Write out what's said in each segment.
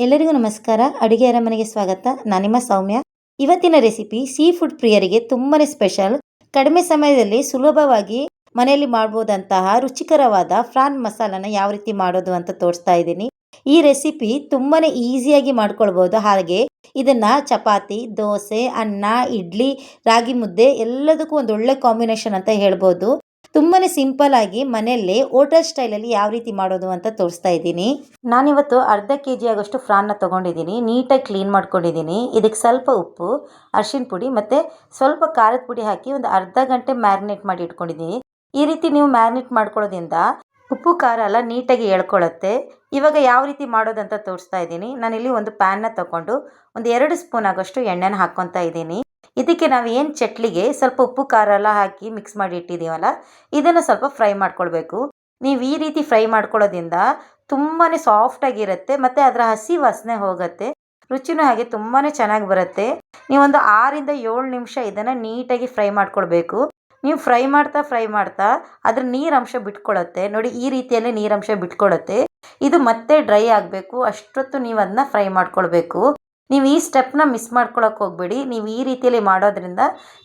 ಎಲ್ಲರಿಗೂ ನಮಸ್ಕಾರ. ಅಡುಗೆ ಅರಮನೆಗೆ ಸ್ವಾಗತ. ನಾನು ನಿಮ್ಮ ಸೌಮ್ಯ. ಇವತ್ತಿನ ರೆಸಿಪಿ ಸೀ ಫುಡ್ ಪ್ರಿಯರಿಗೆ ತುಂಬಾ ಸ್ಪೆಷಲ್. ಕಡಿಮೆ ಸಮಯದಲ್ಲಿ ಸುಲಭವಾಗಿ ಮನೆಯಲ್ಲಿ ಮಾಡ್ಬೋದಂತಹ ರುಚಿಕರವಾದ ಫ್ರಾನ್ ಮಸಾಲನ ಯಾವ ರೀತಿ ಮಾಡೋದು ಅಂತ ತೋರಿಸ್ತಾ ಇದ್ದೀನಿ. ಈ ರೆಸಿಪಿ ತುಂಬಾ ಈಸಿಯಾಗಿ ಮಾಡ್ಕೊಳ್ಬೋದು. ಹಾಗೆ ಇದನ್ನು ಚಪಾತಿ, ದೋಸೆ, ಅನ್ನ, ಇಡ್ಲಿ, ರಾಗಿ ಮುದ್ದೆ ಎಲ್ಲದಕ್ಕೂ ಒಂದು ಒಳ್ಳೆ ಕಾಂಬಿನೇಷನ್ ಅಂತ ಹೇಳ್ಬೋದು. ತುಂಬಾ ಸಿಂಪಲ್ ಆಗಿ ಮನೆಯಲ್ಲೇ ಹೋಟೆಲ್ ಸ್ಟೈಲಲ್ಲಿ ಯಾವ ರೀತಿ ಮಾಡೋದು ಅಂತ ತೋರಿಸ್ತಾ ಇದ್ದೀನಿ. ನಾನಿವತ್ತು ಅರ್ಧ ಕೆಜಿ ಆಗೋಷ್ಟು ಫ್ರಾನ್ನ ತೊಗೊಂಡಿದ್ದೀನಿ. ನೀಟಾಗಿ ಕ್ಲೀನ್ ಮಾಡ್ಕೊಂಡಿದ್ದೀನಿ. ಇದಕ್ಕೆ ಸ್ವಲ್ಪ ಉಪ್ಪು, ಅರಿಶಿನ ಪುಡಿ ಮತ್ತು ಸ್ವಲ್ಪ ಖಾರದ ಪುಡಿ ಹಾಕಿ ಒಂದು ಅರ್ಧ ಗಂಟೆ ಮ್ಯಾರಿನೇಟ್ ಮಾಡಿ ಇಟ್ಕೊಂಡಿದ್ದೀನಿ. ಈ ರೀತಿ ನೀವು ಮ್ಯಾರಿನೇಟ್ ಮಾಡ್ಕೊಳ್ಳೋದ್ರಿಂದ ಉಪ್ಪು ಖಾರ ಎಲ್ಲ ನೀಟಾಗಿ ಎಳ್ಕೊಳ್ಳುತ್ತೆ. ಇವಾಗ ಯಾವ ರೀತಿ ಮಾಡೋದಂತ ತೋರಿಸ್ತಾ ಇದ್ದೀನಿ. ನಾನಿಲ್ಲಿ ಒಂದು ಪ್ಯಾನ್ನ ತಗೊಂಡು ಒಂದು 2 ಸ್ಪೂನ್ ಆಗೋಷ್ಟು ಎಣ್ಣೆನ ಹಾಕ್ಕೊತಾ ಇದ್ದೀನಿ. ಇದಕ್ಕೆ ನಾವು ಏನು ಚಟ್ಲಿಗೆ ಸ್ವಲ್ಪ ಉಪ್ಪು ಖಾರ ಎಲ್ಲ ಹಾಕಿ ಮಿಕ್ಸ್ ಮಾಡಿ ಇಟ್ಟಿದ್ದೀವಲ್ಲ, ಇದನ್ನು ಸ್ವಲ್ಪ ಫ್ರೈ ಮಾಡ್ಕೊಳ್ಬೇಕು. ನೀವು ಈ ರೀತಿ ಫ್ರೈ ಮಾಡ್ಕೊಳ್ಳೋದ್ರಿಂದ ತುಂಬಾ ಸಾಫ್ಟಾಗಿರುತ್ತೆ ಮತ್ತು ಅದರ ಹಸಿ ವಾಸನೆ ಹೋಗುತ್ತೆ. ರುಚಿನೂ ಹಾಗೆ ತುಂಬಾ ಚೆನ್ನಾಗಿ ಬರುತ್ತೆ. ನೀವೊಂದು 6ರಿಂದ 7 ನಿಮಿಷ ಇದನ್ನು ನೀಟಾಗಿ ಫ್ರೈ ಮಾಡ್ಕೊಳ್ಬೇಕು. ನೀವು ಫ್ರೈ ಮಾಡ್ತಾ ಅದ್ರ ನೀರಂಶ ಬಿಟ್ಕೊಳ್ಳುತ್ತೆ ನೋಡಿ. ಈ ರೀತಿಯಲ್ಲಿ ನೀರಂಶ ಬಿಟ್ಕೊಳ್ಳುತ್ತೆ. ಇದು ಮತ್ತೆ ಡ್ರೈ ಆಗಬೇಕು. ಅಷ್ಟೊತ್ತು ನೀವು ಅದನ್ನ ಫ್ರೈ ಮಾಡ್ಕೊಳ್ಬೇಕು. ನೀವು ಈ ಸ್ಟೆಪ್ನ ಮಿಸ್ ಮಾಡ್ಕೊಳಕ್ಕೆ ಹೋಗ್ಬೇಡಿ. ನೀವು ಈ ರೀತಿಯಲ್ಲಿ ಮಾಡೋದ್ರಿಂದ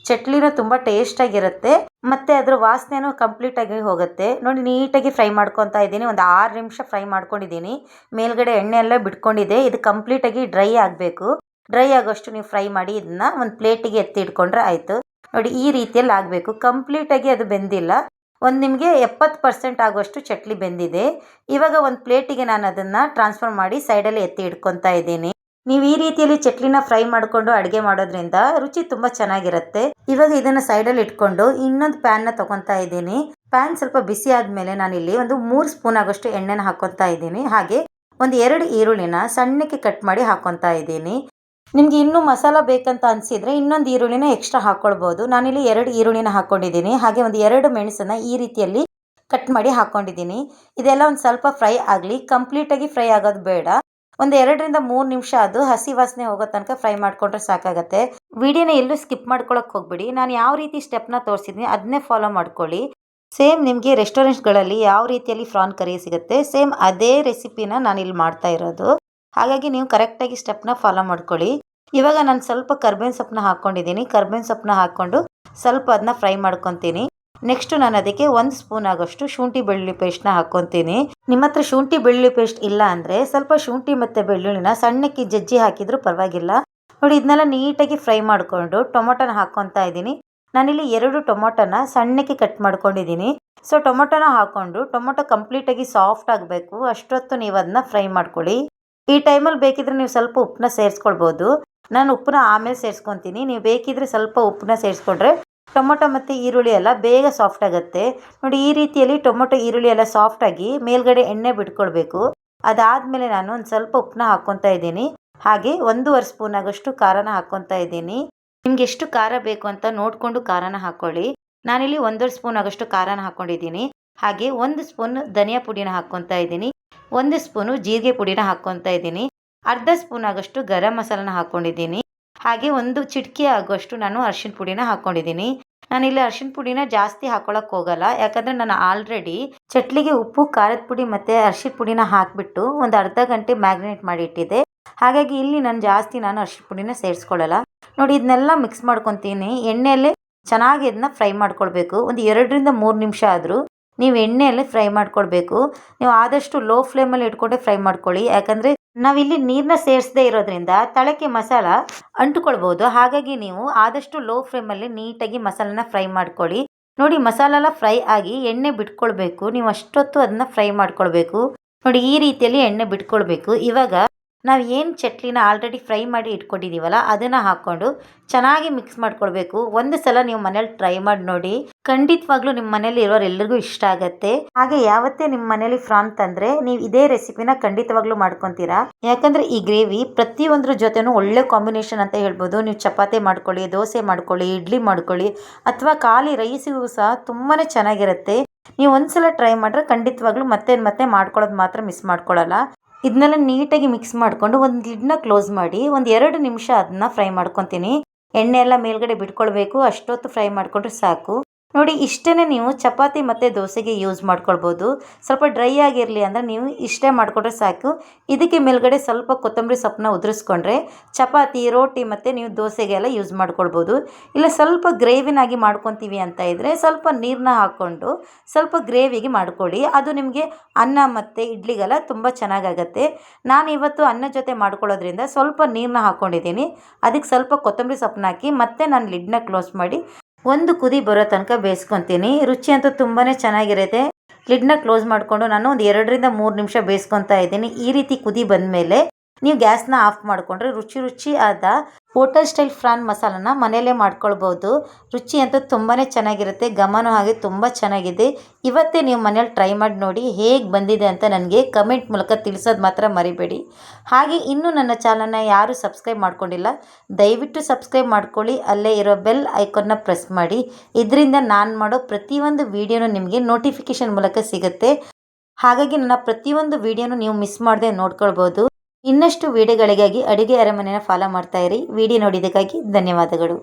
ಚಟ್ಲಿನೂ ತುಂಬ ಟೇಸ್ಟಾಗಿರುತ್ತೆ ಮತ್ತು ಅದ್ರ ವಾಸನೆನೂ ಕಂಪ್ಲೀಟಾಗಿ ಹೋಗುತ್ತೆ. ನೋಡಿ ನೀಟಾಗಿ ಫ್ರೈ ಮಾಡ್ಕೊತಾ ಇದ್ದೀನಿ. ಒಂದು 6 ನಿಮಿಷ ಫ್ರೈ ಮಾಡ್ಕೊಂಡಿದ್ದೀನಿ. ಮೇಲ್ಗಡೆ ಎಣ್ಣೆ ಎಲ್ಲ ಬಿಟ್ಕೊಂಡಿದೆ. ಇದು ಕಂಪ್ಲೀಟಾಗಿ ಡ್ರೈ ಆಗಬೇಕು. ಡ್ರೈ ಆಗೋಷ್ಟು ನೀವು ಫ್ರೈ ಮಾಡಿ ಇದನ್ನ ಒಂದು ಪ್ಲೇಟಿಗೆ ಎತ್ತಿ ಇಟ್ಕೊಂಡ್ರೆ ಆಯಿತು. ನೋಡಿ ಈ ರೀತಿಯಲ್ಲಿ ಆಗಬೇಕು. ಕಂಪ್ಲೀಟಾಗಿ ಅದು ಬೆಂದಿಲ್ಲ. ಒಂದು ನಿಮಗೆ 70% ಆಗುವಷ್ಟು ಚಟ್ಲಿ ಬೆಂದಿದೆ. ಇವಾಗ ಒಂದು ಪ್ಲೇಟಿಗೆ ನಾನು ಅದನ್ನು ಟ್ರಾನ್ಸ್ಫರ್ ಮಾಡಿ ಸೈಡಲ್ಲಿ ಎತ್ತಿ ಇಟ್ಕೊತಾ ಇದ್ದೀನಿ. ನೀವು ಈ ರೀತಿಯಲ್ಲಿ ಚಟ್ಲಿನ ಫ್ರೈ ಮಾಡಿಕೊಂಡು ಅಡುಗೆ ಮಾಡೋದ್ರಿಂದ ರುಚಿ ತುಂಬ ಚೆನ್ನಾಗಿರುತ್ತೆ. ಇವಾಗ ಇದನ್ನು ಸೈಡಲ್ಲಿ ಇಟ್ಕೊಂಡು ಇನ್ನೊಂದು ಪ್ಯಾನ್ನ ತೊಗೊತಾ ಇದ್ದೀನಿ. ಪ್ಯಾನ್ ಸ್ವಲ್ಪ ಬಿಸಿ ಆದಮೇಲೆ ನಾನಿಲ್ಲಿ ಒಂದು 3 ಸ್ಪೂನ್ ಆಗೋಷ್ಟು ಎಣ್ಣೆನ ಹಾಕ್ಕೊತಾ ಇದ್ದೀನಿ. ಹಾಗೆ ಒಂದು 2 ಈರುಳ್ಳಿನ ಸಣ್ಣಕ್ಕೆ ಕಟ್ ಮಾಡಿ ಹಾಕ್ಕೊತಾ ಇದ್ದೀನಿ. ನಿಮಗೆ ಇನ್ನೂ ಮಸಾಲ ಬೇಕಂತ ಅನಿಸಿದರೆ ಇನ್ನೊಂದು ಈರುಳ್ಳಿನ ಎಕ್ಸ್ಟ್ರಾ ಹಾಕ್ಕೊಳ್ಬೋದು. ನಾನಿಲ್ಲಿ 2 ಈರುಳ್ಳಿನ ಹಾಕ್ಕೊಂಡಿದ್ದೀನಿ. ಹಾಗೆ ಒಂದು 2 ಮೆಣಸನ್ನು ಈ ರೀತಿಯಲ್ಲಿ ಕಟ್ ಮಾಡಿ ಹಾಕ್ಕೊಂಡಿದ್ದೀನಿ. ಇದೆಲ್ಲ ಒಂದು ಸ್ವಲ್ಪ ಫ್ರೈ ಆಗಲಿ. ಕಂಪ್ಲೀಟಾಗಿ ಫ್ರೈ ಆಗೋದು ಬೇಡ. ಒಂದು 2ರಿಂದ 3 ನಿಮಿಷ ಅದು ಹಸಿ ವಾಸನೆ ಹೋಗೋ ತನಕ ಫ್ರೈ ಮಾಡಿಕೊಂಡ್ರೆ ಸಾಕಾಗತ್ತೆ. ವಿಡಿಯೋನ ಎಲ್ಲೂ ಸ್ಕಿಪ್ ಮಾಡ್ಕೊಳಕ್ಕೆ ಹೋಗ್ಬಿಡಿ. ನಾನು ಯಾವ ರೀತಿ ಸ್ಟೆಪ್ನ ತೋರಿಸಿದ್ದೀನಿ ಅದನ್ನೇ ಫಾಲೋ ಮಾಡ್ಕೊಳ್ಳಿ. ಸೇಮ್ ನಿಮಗೆ ರೆಸ್ಟೋರೆಂಟ್ಸ್ಗಳಲ್ಲಿ ಯಾವ ರೀತಿಯಲ್ಲಿ ಫ್ರಾನ್ ಕರಿ ಸಿಗುತ್ತೆ ಸೇಮ್ ಅದೇ ರೆಸಿಪಿನ ನಾನಿಲ್ಲಿ ಮಾಡ್ತಾ ಇರೋದು. ಹಾಗಾಗಿ ನೀವು ಕರೆಕ್ಟಾಗಿ ಸ್ಟೆಪ್ನ ಫಾಲೋ ಮಾಡ್ಕೊಳ್ಳಿ. ಇವಾಗ ನಾನು ಸ್ವಲ್ಪ ಕರ್ಬೇವಿನ ಸೊಪ್ಪನ್ನ ಹಾಕ್ಕೊಂಡಿದ್ದೀನಿ. ಕರ್ಬೇವಿನ ಸೊಪ್ಪನ್ನ ಹಾಕ್ಕೊಂಡು ಸ್ವಲ್ಪ ಅದನ್ನ ಫ್ರೈ ಮಾಡ್ಕೊತೀನಿ. ನೆಕ್ಸ್ಟು ನಾನು ಅದಕ್ಕೆ 1 ಸ್ಪೂನ್ ಆಗೋಷ್ಟು ಶುಂಠಿ ಬೆಳ್ಳುಳ್ಳಿ ಪೇಸ್ಟ್ನ ಹಾಕ್ಕೊತೀನಿ. ನಿಮ್ಮ ಹತ್ರ ಶುಂಠಿ ಬೆಳ್ಳುಳ್ಳಿ ಪೇಸ್ಟ್ ಇಲ್ಲ ಅಂದರೆ ಸ್ವಲ್ಪ ಶುಂಠಿ ಮತ್ತು ಬೆಳ್ಳುಳ್ಳಿನ ಸಣ್ಣಕ್ಕೆ ಜಜ್ಜಿ ಹಾಕಿದರೂ ಪರವಾಗಿಲ್ಲ. ನೋಡಿ ಇದನ್ನೆಲ್ಲ ನೀಟಾಗಿ ಫ್ರೈ ಮಾಡಿಕೊಂಡು ಟೊಮೊಟೊನ ಹಾಕ್ಕೊತಾ ಇದ್ದೀನಿ. ನಾನಿಲ್ಲಿ 2 ಟೊಮೊಟೊನ ಸಣ್ಣಕ್ಕೆ ಕಟ್ ಮಾಡ್ಕೊಂಡಿದ್ದೀನಿ. ಸೊ ಟೊಮೊಟೊನ ಹಾಕ್ಕೊಂಡು ಟೊಮೊಟೊ ಕಂಪ್ಲೀಟಾಗಿ ಸಾಫ್ಟ್ ಆಗಬೇಕು. ಅಷ್ಟೊತ್ತು ನೀವು ಅದನ್ನ ಫ್ರೈ ಮಾಡ್ಕೊಳ್ಳಿ. ಈ ಟೈಮಲ್ಲಿ ಬೇಕಿದ್ರೆ ನೀವು ಸ್ವಲ್ಪ ಉಪ್ಪನ್ನ ಸೇರಿಸ್ಕೊಳ್ಬೋದು. ನಾನು ಉಪ್ಪನ್ನ ಆಮೇಲೆ ಸೇರಿಸ್ಕೊತೀನಿ. ನೀವು ಬೇಕಿದ್ರೆ ಸ್ವಲ್ಪ ಉಪ್ಪನ್ನ ಸೇರಿಸ್ಕೊಂಡ್ರೆ ಟೊಮೊಟೊ ಮತ್ತು ಈರುಳ್ಳಿ ಎಲ್ಲ ಬೇಗ ಸಾಫ್ಟ್ ಆಗುತ್ತೆ. ನೋಡಿ ಈ ರೀತಿಯಲ್ಲಿ ಟೊಮೊಟೊ ಈರುಳ್ಳಿ ಎಲ್ಲ ಸಾಫ್ಟಾಗಿ ಮೇಲ್ಗಡೆ ಎಣ್ಣೆ ಬಿಟ್ಕೊಳ್ಬೇಕು. ಅದಾದಮೇಲೆ ನಾನು ಒಂದು ಸ್ವಲ್ಪ ಉಪ್ಪನ್ನ ಹಾಕ್ಕೊತಾ ಇದ್ದೀನಿ. ಹಾಗೆ 1.5 ಸ್ಪೂನ್ ಆಗೋಷ್ಟು ಖಾರನ ಹಾಕ್ಕೊತಾ ಇದ್ದೀನಿ. ನಿಮ್ಗೆ ಎಷ್ಟು ಖಾರ ಬೇಕು ಅಂತ ನೋಡಿಕೊಂಡು ಖಾರನ ಹಾಕ್ಕೊಳ್ಳಿ. ನಾನಿಲ್ಲಿ 1.5 ಸ್ಪೂನ್ ಆಗೋಷ್ಟು ಖಾರನ ಹಾಕ್ಕೊಂಡಿದ್ದೀನಿ. ಹಾಗೆ 1 ಸ್ಪೂನ್ ಧನಿಯಾ ಪುಡಿನ ಹಾಕ್ಕೊತಾ ಇದ್ದೀನಿ. 1 ಸ್ಪೂನು ಜೀರಿಗೆ ಪುಡಿನ ಹಾಕ್ಕೊತಾ ಇದ್ದೀನಿ. ಅರ್ಧ ಸ್ಪೂನ್ ಆಗೋಷ್ಟು ಗರಂ ಮಸಾಲನ ಹಾಕ್ಕೊಂಡಿದ್ದೀನಿ. ಹಾಗೆ 1 ಚಿಟಿಕೆ ಆಗೋಷ್ಟು ನಾನು ಅರಿಶಿನ ಪುಡಿನ ಹಾಕ್ಕೊಂಡಿದ್ದೀನಿ. ನಾನಿಲ್ಲಿ ಅರಿಶಿನ ಪುಡಿನ ಜಾಸ್ತಿ ಹಾಕ್ಕೊಳಕ್ಕೆ ಹೋಗಲ್ಲ. ಯಾಕಂದರೆ ನಾನು ಆಲ್ರೆಡಿ ಚಟ್ಲಿಗೆ ಉಪ್ಪು, ಖಾರದ ಪುಡಿ ಮತ್ತು ಅರಿಶಿನ ಪುಡಿನ ಹಾಕಿಬಿಟ್ಟು ಒಂದು ಅರ್ಧ ಗಂಟೆ ಮ್ಯಾಗ್ನೇಟ್ ಮಾಡಿ ಇಟ್ಟಿದ್ದೆ. ಹಾಗಾಗಿ ಇಲ್ಲಿ ನಾನು ಅರಿಶಿನ ಪುಡಿನ ಸೇರಿಸ್ಕೊಳ್ಳಲ್ಲ. ನೋಡಿ ಇದನ್ನೆಲ್ಲ ಮಿಕ್ಸ್ ಮಾಡ್ಕೊತೀನಿ. ಎಣ್ಣೆಯಲ್ಲೇ ಚೆನ್ನಾಗಿ ಇದನ್ನ ಫ್ರೈ ಮಾಡ್ಕೊಳ್ಬೇಕು. ಒಂದು 2ರಿಂದ 3 ನಿಮಿಷ ಆದರೂ ನೀವು ಎಣ್ಣೆಯಲ್ಲೇ ಫ್ರೈ ಮಾಡ್ಕೊಳ್ಬೇಕು. ನೀವು ಆದಷ್ಟು ಲೋ ಫ್ಲೇಮಲ್ಲಿ ಇಟ್ಕೊಂಡೆ ಫ್ರೈ ಮಾಡ್ಕೊಳ್ಳಿ. ಯಾಕಂದರೆ ನಾವಿಲ್ಲಿ ನೀರನ್ನ ಸೇರಿಸದೇ ಇರೋದ್ರಿಂದ ತಳಕ್ಕೆ ಮಸಾಲ ಅಂಟುಕೊಳ್ಬೋದು. ಹಾಗಾಗಿ ನೀವು ಆದಷ್ಟು ಲೋ ಫ್ಲೇಮಲ್ಲಿ ನೀಟಾಗಿ ಮಸಾಲನ ಫ್ರೈ ಮಾಡ್ಕೊಳ್ಳಿ. ನೋಡಿ ಮಸಾಲ ಎಲ್ಲ ಫ್ರೈ ಆಗಿ ಎಣ್ಣೆ ಬಿಟ್ಕೊಳ್ಬೇಕು. ನೀವು ಅಷ್ಟೊತ್ತು ಅದನ್ನ ಫ್ರೈ ಮಾಡ್ಕೊಳ್ಬೇಕು. ನೋಡಿ ಈ ರೀತಿಯಲ್ಲಿ ಎಣ್ಣೆ ಬಿಟ್ಕೊಳ್ಬೇಕು. ಇವಾಗ ನಾವು ಏನು ಚಟ್ಲಿನ ಆಲ್ರೆಡಿ ಫ್ರೈ ಮಾಡಿ ಇಟ್ಕೊಂಡಿದ್ದೀವಲ್ಲ ಅದನ್ನು ಹಾಕ್ಕೊಂಡು ಚೆನ್ನಾಗಿ ಮಿಕ್ಸ್ ಮಾಡ್ಕೊಳ್ಬೇಕು. ಒಂದು ಸಲ ನೀವು ಮನೇಲಿ ಟ್ರೈ ಮಾಡಿ ನೋಡಿ. ಖಂಡಿತವಾಗ್ಲೂ ನಿಮ್ಮ ಮನೇಲಿ ಇರೋರೆಲ್ಲರಿಗೂ ಇಷ್ಟ ಆಗುತ್ತೆ. ಹಾಗೆ ಯಾವತ್ತೇ ನಿಮ್ಮ ಮನೇಲಿ ಫ್ರಾನ್ ತಂದರೆ ನೀವು ಇದೇ ರೆಸಿಪಿನ ಖಂಡಿತವಾಗ್ಲೂ ಮಾಡ್ಕೊತೀರಾ. ಯಾಕಂದರೆ ಈ ಗ್ರೇವಿ ಪ್ರತಿಯೊಂದ್ರ ಜೊತೆನೂ ಒಳ್ಳೆ ಕಾಂಬಿನೇಷನ್ ಅಂತ ಹೇಳ್ಬೋದು. ನೀವು ಚಪಾತಿ ಮಾಡ್ಕೊಳ್ಳಿ, ದೋಸೆ ಮಾಡ್ಕೊಳ್ಳಿ, ಇಡ್ಲಿ ಮಾಡ್ಕೊಳ್ಳಿ ಅಥವಾ ಖಾಲಿ ರೈಸಿಗೂ ಸಹ ತುಂಬಾ ಚೆನ್ನಾಗಿರುತ್ತೆ. ನೀವು ಒಂದ್ಸಲ ಟ್ರೈ ಮಾಡಿದ್ರೆ ಖಂಡಿತವಾಗ್ಲೂ ಮತ್ತೆ ಮಾಡ್ಕೊಳ್ಳೋದು ಮಾತ್ರ ಮಿಸ್ ಮಾಡ್ಕೊಳ್ಳಲ್ಲ. ಇದನ್ನೆಲ್ಲ ನೀಟಾಗಿ ಮಿಕ್ಸ್ ಮಾಡಿಕೊಂಡು ಒಂದು ಲಿಡ್ನ ಕ್ಲೋಸ್ ಮಾಡಿ ಒಂದು 2 ನಿಮಿಷ ಅದನ್ನ ಫ್ರೈ ಮಾಡ್ಕೊತೀನಿ. ಎಣ್ಣೆ ಎಲ್ಲ ಮೇಲ್ಗಡೆ ಬಿಟ್ಕೊಳ್ಬೇಕು. ಅಷ್ಟೊತ್ತು ಫ್ರೈ ಮಾಡಿಕೊಂಡ್ರೆ ಸಾಕು. ನೋಡಿ ಇಷ್ಟೇ ನೀವು ಚಪಾತಿ ಮತ್ತು ದೋಸೆಗೆ ಯೂಸ್ ಮಾಡ್ಕೊಳ್ಬೋದು. ಸ್ವಲ್ಪ ಡ್ರೈ ಆಗಿರಲಿ ಅಂದರೆ ನೀವು ಇಷ್ಟೇ ಮಾಡಿಕೊಂಡ್ರೆ ಸಾಕು. ಇದಕ್ಕೆ ಮೇಲ್ಗಡೆ ಸ್ವಲ್ಪ ಕೊತ್ತಂಬರಿ ಸೊಪ್ಪನ್ನ ಉದುರಿಸ್ಕೊಂಡ್ರೆ ಚಪಾತಿ, ರೋಟಿ ಮತ್ತು ನೀವು ದೋಸೆಗೆಲ್ಲ ಯೂಸ್ ಮಾಡ್ಕೊಳ್ಬೋದು. ಇಲ್ಲ ಸ್ವಲ್ಪ ಗ್ರೇವಿನಾಗಿ ಮಾಡ್ಕೊತೀವಿ ಅಂತ ಇದ್ದರೆ ಸ್ವಲ್ಪ ನೀರನ್ನ ಹಾಕ್ಕೊಂಡು ಸ್ವಲ್ಪ ಗ್ರೇವಿಗೆ ಮಾಡ್ಕೊಳ್ಳಿ. ಅದು ನಿಮಗೆ ಅನ್ನ ಮತ್ತು ಇಡ್ಲಿಗೆಲ್ಲ ತುಂಬ ಚೆನ್ನಾಗಾಗತ್ತೆ. ನಾನು ಇವತ್ತು ಅನ್ನದ ಜೊತೆ ಮಾಡ್ಕೊಳ್ಳೋದ್ರಿಂದ ಸ್ವಲ್ಪ ನೀರನ್ನ ಹಾಕ್ಕೊಂಡಿದ್ದೀನಿ. ಅದಕ್ಕೆ ಸ್ವಲ್ಪ ಕೊತ್ತಂಬರಿ ಸೊಪ್ಪನ್ನ ಹಾಕಿ ಮತ್ತೆ ನಾನು ಲಿಡ್ನ ಕ್ಲೋಸ್ ಮಾಡಿ ಒಂದು ಕುದಿ ಬರೋ ತನಕ ಬೇಯಿಸ್ಕೊತೀನಿ. ರುಚಿ ಅಂತೂ ತುಂಬಾ ಚೆನ್ನಾಗಿರುತ್ತೆ. ಲಿಡ್ನ ಕ್ಲೋಸ್ ಮಾಡಿಕೊಂಡು ನಾನು ಒಂದು 2-3 ನಿಮಿಷ ಬೇಯಿಸ್ಕೊತಾ ಇದ್ದೀನಿ. ಈ ರೀತಿ ಕುದಿ ಬಂದಮೇಲೆ ನೀವು ಗ್ಯಾಸ್ನ ಆಫ್ ಮಾಡಿಕೊಂಡ್ರೆ ರುಚಿ ಆದ ಹೋಟೆಲ್ ಸ್ಟೈಲ್ ಫ್ರಾನ್ ಮಸಾಲನ ಮನೆಯಲ್ಲೇ ಮಾಡ್ಕೊಳ್ಬೋದು. ರುಚಿ ಅಂತೂ ತುಂಬಾ ಚೆನ್ನಾಗಿರುತ್ತೆ. ಘಮನೂ ಹಾಗೆ ತುಂಬ ಚೆನ್ನಾಗಿದೆ. ಇವತ್ತೇ ನೀವು ಮನೇಲಿ ಟ್ರೈ ಮಾಡಿ ನೋಡಿ ಹೇಗೆ ಬಂದಿದೆ ಅಂತ ನನಗೆ ಕಮೆಂಟ್ ಮೂಲಕ ತಿಳಿಸೋದು ಮಾತ್ರ ಮರಿಬೇಡಿ. ಹಾಗೆ ಇನ್ನೂ ನನ್ನ ಚಾನಲ್ನ ಯಾರು ಸಬ್ಸ್ಕ್ರೈಬ್ ಮಾಡ್ಕೊಂಡಿಲ್ಲ ದಯವಿಟ್ಟು ಸಬ್ಸ್ಕ್ರೈಬ್ ಮಾಡ್ಕೊಳ್ಳಿ. ಅಲ್ಲೇ ಇರೋ ಬೆಲ್ ಐಕಾನ್ನ ಪ್ರೆಸ್ ಮಾಡಿ. ಇದರಿಂದ ನಾನು ಮಾಡೋ ಪ್ರತಿಯೊಂದು ವೀಡಿಯೋನೂ ನಿಮಗೆ ನೋಟಿಫಿಕೇಷನ್ ಮೂಲಕ ಸಿಗುತ್ತೆ. ಹಾಗಾಗಿ ನನ್ನ ಪ್ರತಿಯೊಂದು ವೀಡಿಯೋನು ನೀವು ಮಿಸ್ ಮಾಡದೆ ನೋಡ್ಕೊಳ್ಬೋದು. ಇನ್ನಷ್ಟು ವೀಡಿಯೋಗಳಿಗಾಗಿ ಅಡುಗೆ ಅರಮನೆನ ಫಾಲೋ ಮಾಡ್ತಾ ಇರಿ. ವಿಡಿಯೋ ನೋಡಿದ್ದಕ್ಕಾಗಿ ಧನ್ಯವಾದಗಳು.